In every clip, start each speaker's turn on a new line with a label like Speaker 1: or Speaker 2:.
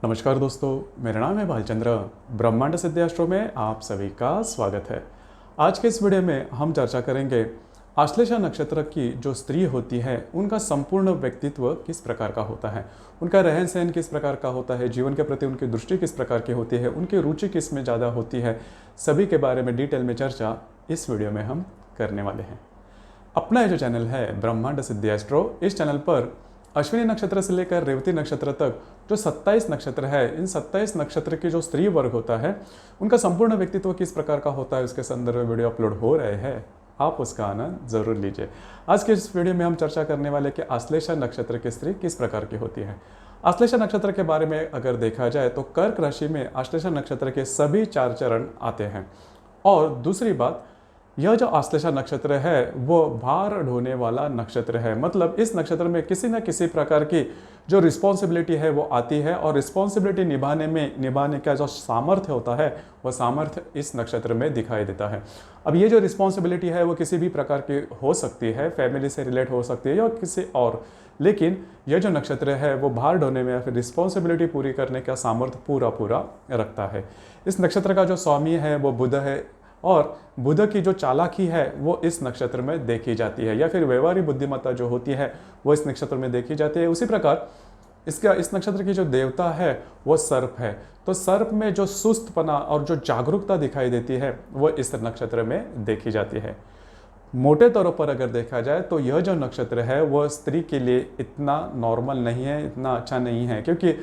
Speaker 1: नमस्कार दोस्तों, मेरा नाम है भालचंद्र। ब्रह्मांड सिद्धि एस्ट्रो में आप सभी का स्वागत है। आज के इस वीडियो में हम चर्चा करेंगे आश्लेषा नक्षत्र की जो स्त्री होती है उनका संपूर्ण व्यक्तित्व किस प्रकार का होता है, उनका रहन सहन किस प्रकार का होता है, जीवन के प्रति उनकी दृष्टि किस प्रकार की होती है, उनकी रुचि किस में ज़्यादा होती है, सभी के बारे में डिटेल में चर्चा इस वीडियो में हम करने वाले हैं। अपना ये जो चैनल है ब्रह्मांड सिद्धि एस्ट्रो, इस चैनल पर अश्विनी नक्षत्र से लेकर रेवती नक्षत्र तक जो 27 नक्षत्र है, इन 27 नक्षत्र के जो स्त्री वर्ग होता है उनका संपूर्ण व्यक्तित्व किस प्रकार का होता है, उसके संदर्भ में वीडियो अपलोड हो रहे हैं। आप उसका आनंद जरूर लीजिए। आज के इस वीडियो में हम चर्चा करने वाले कि आश्लेषा नक्षत्र की स्त्री किस प्रकार की होती है। आश्लेषा नक्षत्र के बारे में अगर देखा जाए तो कर्क राशि में आश्लेषा नक्षत्र के सभी 4 चरण आते हैं। और दूसरी बात, यह जो आश्लेषा नक्षत्र है वो भार ढोने वाला नक्षत्र है। मतलब इस नक्षत्र में किसी न किसी प्रकार की जो रिस्पॉन्सिबिलिटी है वो आती है, और रिस्पॉन्सिबिलिटी निभाने का जो सामर्थ्य होता है वो सामर्थ्य इस नक्षत्र में दिखाई देता है। अब ये जो रिस्पॉन्सिबिलिटी है वो किसी भी प्रकार की हो सकती है, फैमिली से रिलेट हो सकती है या किसी और, लेकिन यह जो नक्षत्र है वो भार ढोने में या फिर रिस्पॉन्सिबिलिटी पूरी करने का सामर्थ्य पूरा रखता है। इस नक्षत्र का जो स्वामी है वो बुध है, और बुध की जो चालाकी है वो इस नक्षत्र में देखी जाती है, या फिर व्यवहारिक बुद्धिमत्ता जो होती है वो इस नक्षत्र में देखी जाती है। उसी प्रकार इस नक्षत्र की जो देवता है वो सर्प है। तो सर्प में जो सुस्तपना और जो जागरूकता दिखाई देती है वो इस नक्षत्र में देखी जाती है। मोटे तौर पर अगर देखा जाए तो यह जो नक्षत्र है वो स्त्री के लिए इतना नॉर्मल नहीं है, इतना अच्छा नहीं है, क्योंकि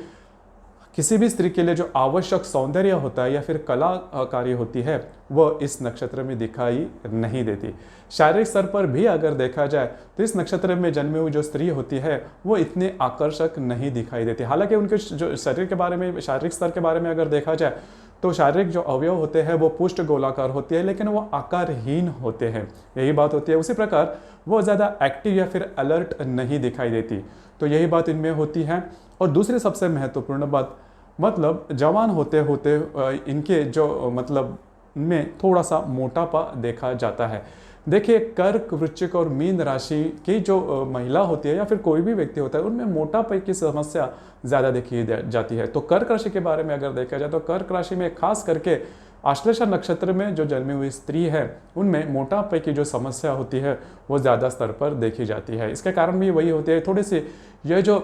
Speaker 1: किसी भी स्त्री के लिए जो आवश्यक सौंदर्य होता है या फिर कलाकारी होती है वो इस नक्षत्र में दिखाई नहीं देती। शारीरिक स्तर पर भी अगर देखा जाए तो इस नक्षत्र में जन्मी हुई जो स्त्री होती है वो इतने आकर्षक नहीं दिखाई देती। हालांकि उनके जो शरीर के बारे में, शारीरिक स्तर के बारे में अगर देखा जाए तो शारीरिक जो अवयव होते हैं वो पुष्ट गोलाकार होती है, लेकिन वो आकारहीन होते हैं, यही बात होती है। उसी प्रकार वो ज़्यादा एक्टिव या फिर अलर्ट नहीं दिखाई देती, तो यही बात इनमें होती है। और दूसरी सबसे महत्वपूर्ण बात, मतलब जवान होते होते इनके जो मतलब में थोड़ा सा मोटापा देखा जाता है। देखिए, कर्क, वृश्चिक और मीन राशि की जो महिला होती है या फिर कोई भी व्यक्ति होता है उनमें मोटापे की समस्या ज़्यादा देखी जाती है। तो कर्क राशि के बारे में अगर देखा जाए तो कर्क राशि में खास करके आश्लेषा नक्षत्र में जो जन्मी हुई स्त्री है उनमें मोटापे की जो समस्या होती है वो ज़्यादा स्तर पर देखी जाती है। इसके कारण भी वही होती है, थोड़ी सी यह जो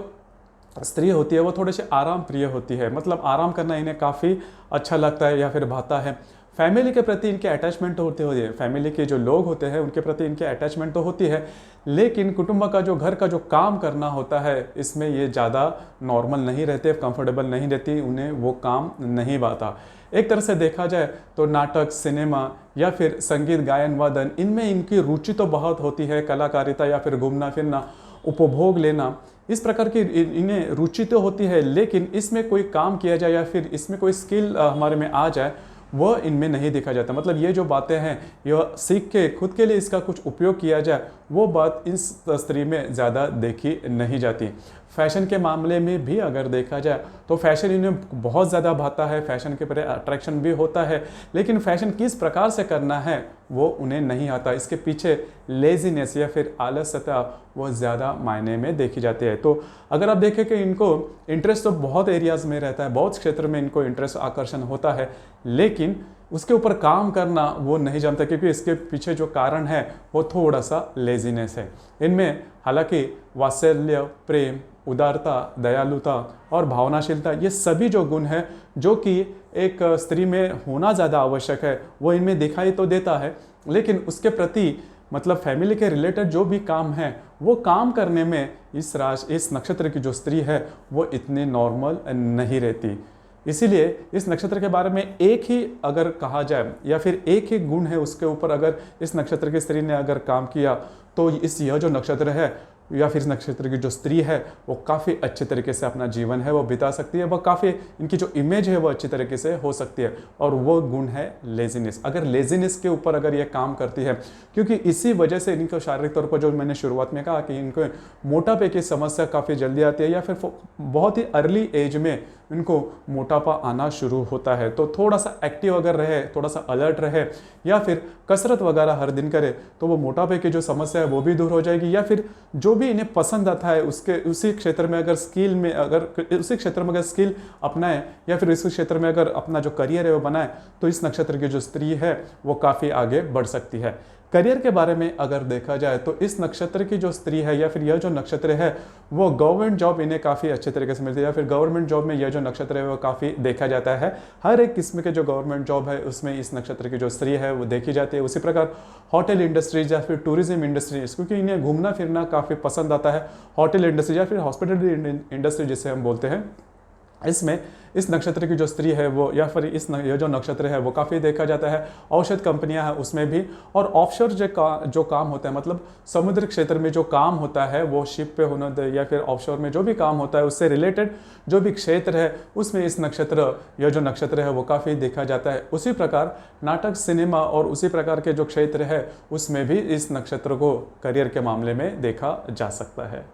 Speaker 1: स्त्री होती है वो थोड़ी सी आराम प्रिय होती है, मतलब आराम करना इन्हें काफ़ी अच्छा लगता है या फिर भाता है। फैमिली के प्रति इनके अटैचमेंट तो होती है, फैमिली के जो लोग होते हैं उनके प्रति इनके अटैचमेंट तो होती है, लेकिन कुटुंब का जो घर का जो काम करना होता है इसमें ये ज़्यादा नॉर्मल नहीं रहते, कंफर्टेबल नहीं रहती, उन्हें वो काम नहीं भाता। एक तरह से देखा जाए तो नाटक, सिनेमा या फिर संगीत, गायन, वादन, इनमें इनकी रुचि तो बहुत होती है, कलाकारिता या फिर घूमना फिरना, उपभोग लेना, इस प्रकार की इन्हें रुचि तो होती है, लेकिन इसमें कोई काम किया जाए या फिर इसमें कोई स्किल हमारे में आ जाए वो इनमें नहीं देखा जाता। मतलब ये जो बातें हैं यह सीख के खुद के लिए इसका कुछ उपयोग किया जाए वो बात इस स्त्री में ज़्यादा देखी नहीं जाती। फैशन के मामले में भी अगर देखा जाए तो फैशन इन्हें बहुत ज़्यादा भाता है, फैशन के प्रति अट्रैक्शन भी होता है, लेकिन फैशन किस प्रकार से करना है वो उन्हें नहीं आता। इसके पीछे लेजीनेस या फिर आलस्यता वो ज़्यादा मायने में देखी जाती है। तो अगर आप देखें कि इनको इंटरेस्ट तो बहुत एरियाज़ में रहता है, बहुत क्षेत्र में इनको इंटरेस्ट, आकर्षण होता है, लेकिन उसके ऊपर काम करना वो नहीं जानता, क्योंकि इसके पीछे जो कारण है वो थोड़ा सा लेजीनेस है। इनमें हालांकि वात्सल्य, प्रेम, उदारता, दयालुता और भावनाशीलता, ये सभी जो गुण हैं जो कि एक स्त्री में होना ज़्यादा आवश्यक है वो इनमें दिखाई तो देता है, लेकिन उसके प्रति मतलब फैमिली के रिलेटेड जो भी काम है वो काम करने में इस नक्षत्र की जो स्त्री है वो इतनी नॉर्मल नहीं रहती। इसीलिए इस नक्षत्र के बारे में एक ही अगर कहा जाए या फिर एक ही गुण है उसके ऊपर अगर इस नक्षत्र की स्त्री ने अगर काम किया तो यह जो नक्षत्र है या फिर इस नक्षत्र की जो स्त्री है वो काफ़ी अच्छे तरीके से अपना जीवन है वो बिता सकती है, वह काफ़ी इनकी जो इमेज है वो अच्छी तरीके से हो सकती है। और वो गुण है लेजीनेस। अगर लेजीनेस के ऊपर अगर ये काम करती है, क्योंकि इसी वजह से इनको शारीरिक तौर पर जो मैंने शुरुआत में कहा कि इनको मोटापे की समस्या काफ़ी जल्दी आती है या फिर बहुत ही अर्ली एज में इनको मोटापा आना शुरू होता है। तो थोड़ा सा एक्टिव अगर रहे, थोड़ा सा अलर्ट रहे या फिर कसरत वगैरह हर दिन करे तो वो मोटापे की जो समस्या है वो भी दूर हो जाएगी, या फिर जो भी इन्हें पसंद आता है उसके उसी क्षेत्र में अगर स्किल अपनाए या फिर इस क्षेत्र में अगर अपना जो करियर है वो बनाए, तो इस नक्षत्र की जो स्त्री है वो काफ़ी आगे बढ़ सकती है। करियर के बारे में अगर देखा जाए तो इस नक्षत्र की जो स्त्री है या फिर यह जो नक्षत्र है वो गवर्नमेंट जॉब इन्हें काफ़ी अच्छे तरीके से मिलती है, या फिर गवर्नमेंट जॉब में यह जो नक्षत्र है वो काफ़ी देखा जाता है। हर एक किस्म के जो गवर्नमेंट जॉब है उसमें इस नक्षत्र की जो स्त्री है वो देखी जाती है। उसी प्रकार होटल इंडस्ट्रीज या फिर टूरिज्म इंडस्ट्रीज, क्योंकि इन्हें घूमना फिरना काफ़ी पसंद आता है, होटल इंडस्ट्री या फिर हॉस्पिटल इंडस्ट्री जिसे हम बोलते हैं, इसमें इस नक्षत्र की जो स्त्री है वो या फिर यह जो नक्षत्र है वो काफ़ी देखा जाता है। औषध कंपनियां हैं उसमें भी, और ऑफशोर जो काम होता है, मतलब समुद्र क्षेत्र में जो काम होता है वो शिप पे होना दे या फिर ऑफशोर में जो भी काम होता है उससे रिलेटेड जो भी क्षेत्र है उसमें इस नक्षत्र यह जो नक्षत्र है वो काफ़ी देखा जाता है। उसी प्रकार नाटक, सिनेमा और उसी प्रकार के जो क्षेत्र है उसमें भी इस नक्षत्र को करियर के मामले में देखा जा सकता है।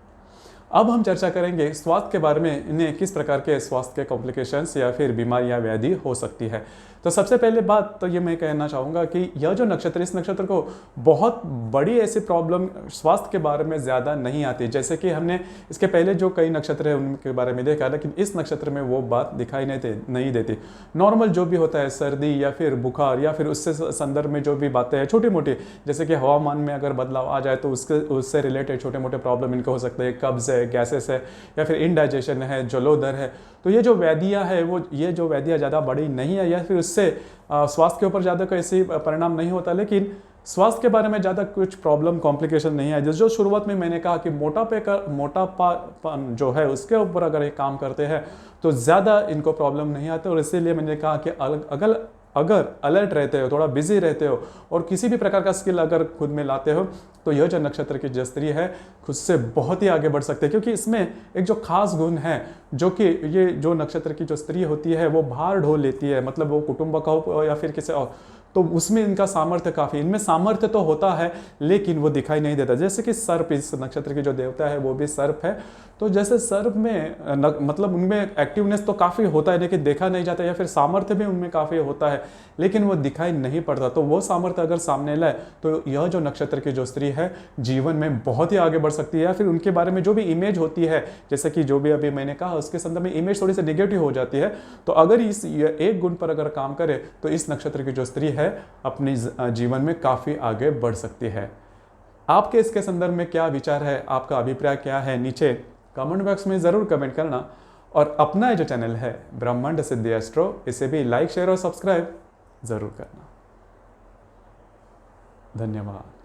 Speaker 1: अब हम चर्चा करेंगे स्वास्थ्य के बारे में, इन्हें किस प्रकार के स्वास्थ्य के कॉम्प्लिकेशंस या फिर बीमारियां व्याधि हो सकती है। तो सबसे पहले बात तो ये मैं कहना चाहूँगा कि यह जो नक्षत्र, इस नक्षत्र को बहुत बड़ी ऐसी प्रॉब्लम स्वास्थ्य के बारे में ज़्यादा नहीं आती, जैसे कि हमने इसके पहले जो कई नक्षत्र है उनके बारे में देखा, लेकिन इस नक्षत्र में वो बात दिखाई नहीं देती। नॉर्मल जो भी होता है, सर्दी या फिर बुखार या फिर उससे संदर्भ में जो भी बातें हैं छोटी मोटी, जैसे कि हवामान में अगर बदलाव आ जाए तो उससे रिलेटेड छोटे मोटे प्रॉब्लम इनको हो सकते हैं, कब्ज है, गैसेस है या फिर इनडाइजेशन है, जलोदर है। तो ये जो व्याधियाँ है वो ये जो व्याधियाँ ज़्यादा बड़ी नहीं है या फिर उससे स्वास्थ्य के ऊपर ज़्यादा कोई ऐसी परिणाम नहीं होता, लेकिन स्वास्थ्य के बारे में ज़्यादा कुछ प्रॉब्लम कॉम्प्लिकेशन नहीं है। जो शुरुआत में मैंने कहा कि मोटापा जो है उसके ऊपर अगर ये काम करते हैं तो ज़्यादा इनको प्रॉब्लम नहीं आते, और इसीलिए मैंने कहा कि अगर अलर्ट रहते हो, थोड़ा बिजी रहते हो और किसी भी प्रकार का स्किल अगर खुद में लाते हो तो यह जो नक्षत्र की जो स्त्री है खुद से बहुत ही आगे बढ़ सकते हैं, क्योंकि इसमें एक जो खास गुण है जो कि ये जो नक्षत्र की जो स्त्री होती है वो भार ढो लेती है, मतलब वो कुटुंब का हो या फिर किसी और, तो उसमें इनका सामर्थ्य काफ़ी, इनमें सामर्थ्य तो होता है लेकिन वो दिखाई नहीं देता। जैसे कि सर्प, इस नक्षत्र की जो देवता है वो भी सर्प है, तो जैसे सर्प में मतलब उनमें एक्टिवनेस तो काफ़ी होता है लेकिन देखा नहीं जाता, या फिर सामर्थ्य भी उनमें काफ़ी होता है लेकिन वो दिखाई नहीं पड़ता। तो वो सामर्थ्य अगर सामने लाए तो यह जो नक्षत्र की जो स्त्री है जीवन में बहुत ही आगे बढ़ सकती है, या फिर उनके बारे में जो भी इमेज होती है, जैसे कि जो भी अभी मैंने कहा उसके संदर्भ में इमेज थोड़ी सी नेगेटिव हो जाती है। तो अगर इस एक गुण पर अगर काम करे तो इस नक्षत्र की जो स्त्री है अपनी जीवन में काफ़ी आगे बढ़ सकती है। आपके इसके संदर्भ में क्या विचार है, आपका अभिप्राय क्या है, नीचे कमेंट बॉक्स में ज़रूर कमेंट करना, और अपना जो चैनल है ब्रह्मांड सिद्धि एस्ट्रो, इसे भी लाइक, शेयर और सब्सक्राइब ज़रूर करना। धन्यवाद।